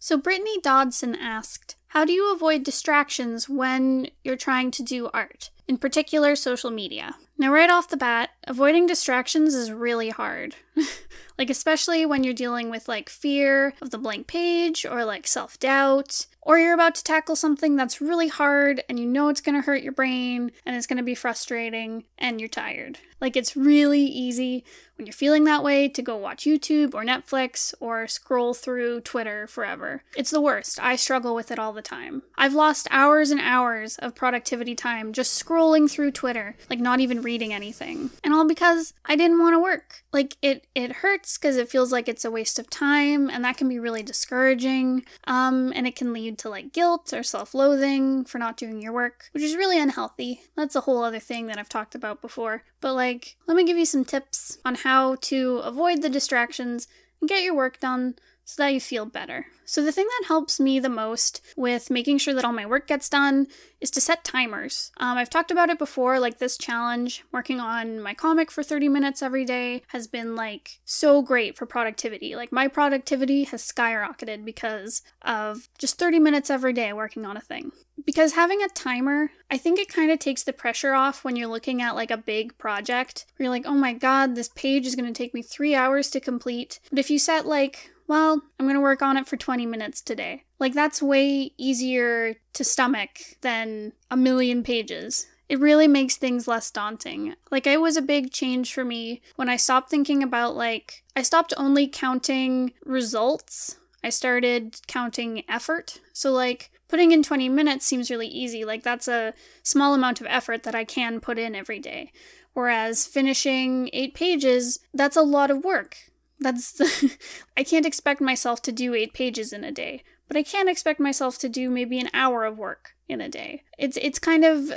So Brittany Dodson asked, how do you avoid distractions when you're trying to do art, in particular social media? Now, right off the bat, avoiding distractions is really hard. Especially when you're dealing with, fear of the blank page, or, self-doubt, or you're about to tackle something that's really hard, and you know it's going to hurt your brain, and it's going to be frustrating, and you're tired. It's really easy when you're feeling that way to go watch YouTube or Netflix or scroll through Twitter forever. It's the worst. I struggle with it all the time. I've lost hours and hours of productivity time just scrolling through Twitter, not even reading anything. And all because I didn't want to work. It hurts because it feels like it's a waste of time, and that can be really discouraging. And it can lead to guilt or self-loathing for not doing your work, which is really unhealthy. That's a whole other thing that I've talked about before. But let me give you some tips on how to avoid the distractions and get your work done so that you feel better. So the thing that helps me the most with making sure that all my work gets done is to set timers. I've talked about it before, this challenge, working on my comic for 30 minutes every day has been so great for productivity. My productivity has skyrocketed because of just 30 minutes every day working on a thing. Because having a timer, I think it kind of takes the pressure off when you're looking at a big project where you're oh my god, this page is going to take me 3 hours to complete. But if you set well, I'm going to work on it for 20 minutes today. That's way easier to stomach than a million pages. It really makes things less daunting. It was a big change for me when I stopped thinking about, I stopped only counting results. I started counting effort. So, putting in 20 minutes seems really easy. That's a small amount of effort that I can put in every day. Whereas finishing 8 pages, that's a lot of work. I can't expect myself to do 8 pages in a day, but I can expect myself to do maybe an hour of work in a day. It's kind of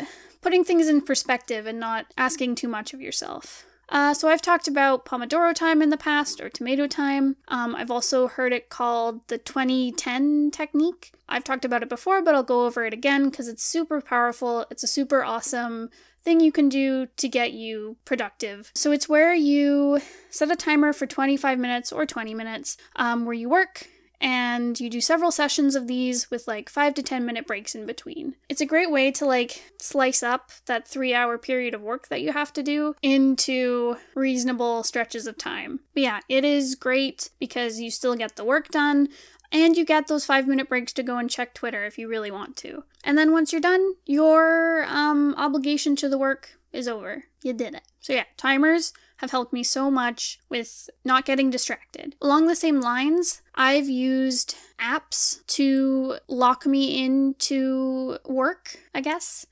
putting things in perspective and not asking too much of yourself. So I've talked about Pomodoro time in the past, or tomato time. I've also heard it called the 20-10 technique. I've talked about it before, but I'll go over it again because it's super powerful. It's a super awesome thing you can do to get you productive. So it's where you set a timer for 25 minutes or 20 minutes where you work, and you do several sessions of these with 5 to 10 minute breaks in between. It's a great way to slice up that 3-hour period of work that you have to do into reasonable stretches of time. But yeah, it is great because you still get the work done, and you get those 5-minute breaks to go and check Twitter if you really want to. And then once you're done, your obligation to the work is over. You did it. So yeah, timers have helped me so much with not getting distracted. Along the same lines, I've used apps to lock me into work, I guess.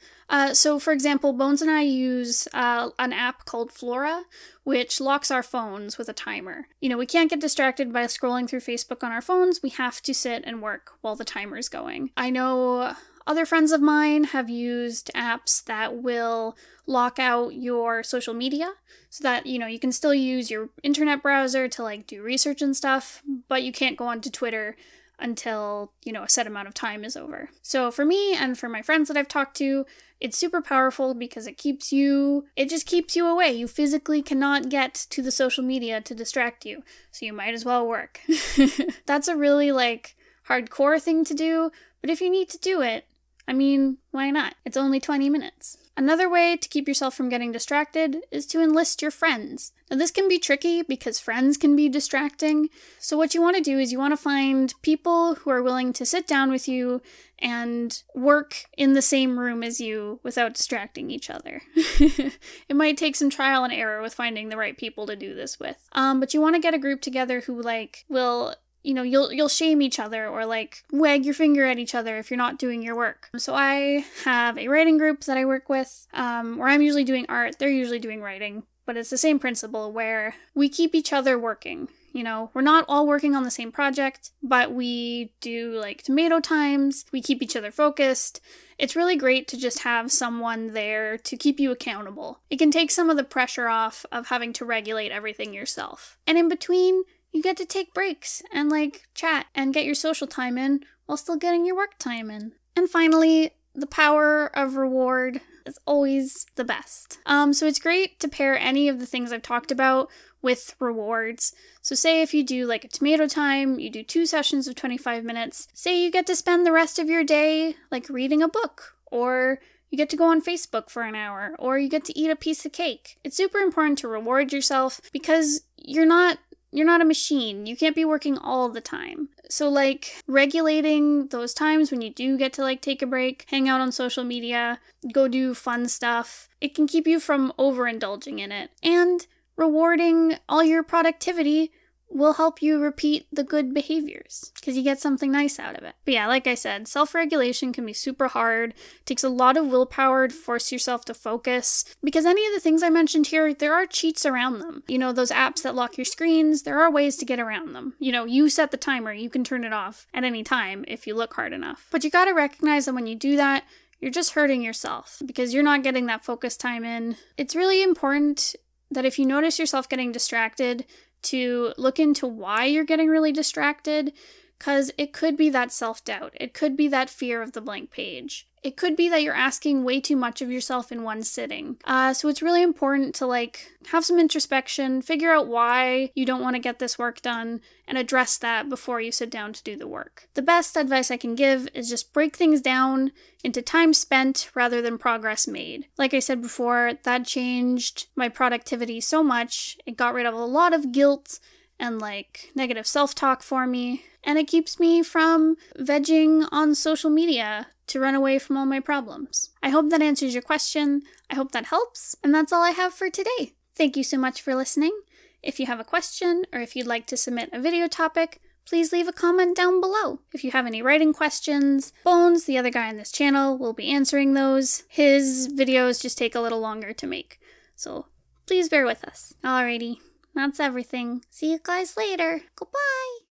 So for example, Bones and I use an app called Flora, which locks our phones with a timer. We can't get distracted by scrolling through Facebook on our phones. We have to sit and work while the timer's going. I know other friends of mine have used apps that will lock out your social media so that, you can still use your internet browser to do research and stuff, but you can't go onto Twitter until, a set amount of time is over. So for me and for my friends that I've talked to, it's super powerful because it just keeps you away. You physically cannot get to the social media to distract you, so you might as well work. That's a really hardcore thing to do, but if you need to do it, why not? It's only 20 minutes. Another way to keep yourself from getting distracted is to enlist your friends. Now this can be tricky because friends can be distracting. So what you want to do is you want to find people who are willing to sit down with you and work in the same room as you without distracting each other. It might take some trial and error with finding the right people to do this with. But you want to get a group together who will you'll shame each other or wag your finger at each other if you're not doing your work. So I have a writing group that I work with, where I'm usually doing art, they're usually doing writing, but it's the same principle where we keep each other working. We're not all working on the same project, but we do tomato times, we keep each other focused. It's really great to just have someone there to keep you accountable. It can take some of the pressure off of having to regulate everything yourself. And in between, you get to take breaks and chat and get your social time in while still getting your work time in. And finally, the power of reward is always the best. So it's great to pair any of the things I've talked about with rewards. So say if you do like a tomato time, you do 2 sessions of 25 minutes, say you get to spend the rest of your day like reading a book, or you get to go on Facebook for an hour, or you get to eat a piece of cake. It's super important to reward yourself because you're not a machine. You can't be working all the time. So like regulating those times when you do get to like take a break, hang out on social media, go do fun stuff, it can keep you from overindulging in it. And rewarding all your productivity will help you repeat the good behaviors because you get something nice out of it. But yeah, like I said, self-regulation can be super hard. It takes a lot of willpower to force yourself to focus because any of the things I mentioned here, there are cheats around them. You know, those apps that lock your screens, there are ways to get around them. You know, you set the timer, you can turn it off at any time if you look hard enough. But you gotta recognize that when you do that, you're just hurting yourself because you're not getting that focus time in. It's really important that if you notice yourself getting distracted, to look into why you're getting really distracted, because it could be that self-doubt. It could be that fear of the blank page. It could be that you're asking way too much of yourself in one sitting. So it's really important to like have some introspection, figure out why you don't want to get this work done, and address that before you sit down to do the work. The best advice I can give is just break things down into time spent rather than progress made. Like I said before, that changed my productivity so much. It got rid of a lot of guilt and like negative self-talk for me, and it keeps me from vegging on social media to run away from all my problems. I hope that answers your question. I hope that helps, and that's all I have for today. Thank you so much for listening. If you have a question or if you'd like to submit a video topic, please leave a comment down below. If you have any writing questions, Bones, the other guy on this channel, will be answering those. His videos just take a little longer to make, so please bear with us. Alrighty, that's everything. See you guys later. Goodbye!